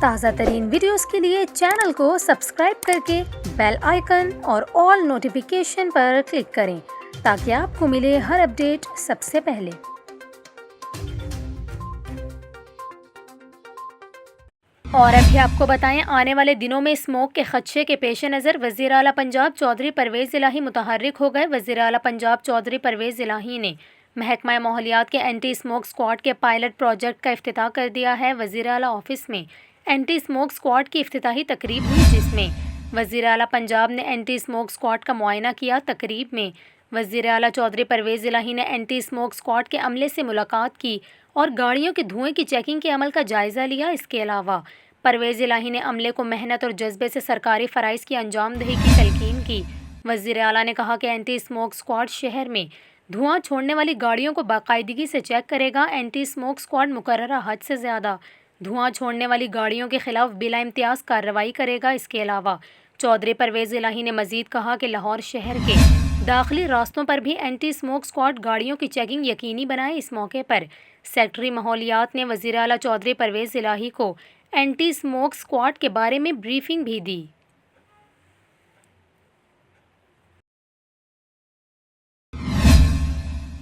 تازہ ترین ویڈیوز کے لیے چینل کو سبسکرائب کر کے بیل آئیکن اور آل نوٹیفیکیشن پر کلک کریں تاکہ آپ کو ملے ہر اپڈیٹ سب سے پہلے۔ اور ابھی آپ کو بتائیں، آنے والے دنوں میں اسموگ کے خدشے کے پیش نظر وزیر اعلیٰ پنجاب چودھری پرویز الہی متحرک ہو گئے۔ وزیر اعلیٰ پنجاب چودھری پرویز الہی نے محکمہ ماحولیات کے اینٹی اسموگ اسکواڈ کے پائلٹ پروجیکٹ کا افتتاح کر دیا ہے۔ وزیر اعلیٰ آفس میں اینٹی اسموگ اسکواڈ کی افتتاحی تقریب ہوئی، جس میں وزیر اعلیٰ پنجاب نے اینٹی اسموگ اسکواڈ کا معائنہ کیا۔ تقریب میں وزیر اعلیٰ چودھری پرویز الہی نے اینٹی اسموگ اسکواڈ کے عملے سے ملاقات کی اور گاڑیوں کے دھوئیں کی چیکنگ کے عمل کا جائزہ لیا۔ اس کے علاوہ پرویز الہی نے عملے کو محنت اور جذبے سے سرکاری فرائض کی انجام دہی کی تلقین کی۔ وزیر اعلیٰ نے کہا کہ اینٹی اسموگ اسکواڈ شہر میں دھواں چھوڑنے والی گاڑیوں کو باقاعدگی سے چیک کرے گا۔ اینٹی اسموگ اسکواڈ مقررہ حد سے زیادہ دھواں چھوڑنے والی گاڑیوں کے خلاف بلا امتیاز کارروائی کرے گا۔ اس کے علاوہ چودھری پرویز الہی نے مزید کہا کہ لاہور شہر کے داخلی راستوں پر بھی اینٹی اسموگ اسکواڈ گاڑیوں کی چیکنگ یقینی بنائے۔ اس موقع پر سیکرٹری ماحولیات نے وزیر اعلیٰ چودھری پرویز الہی کو اینٹی اسموگ اسکواڈ کے بارے میں بریفنگ بھی دی۔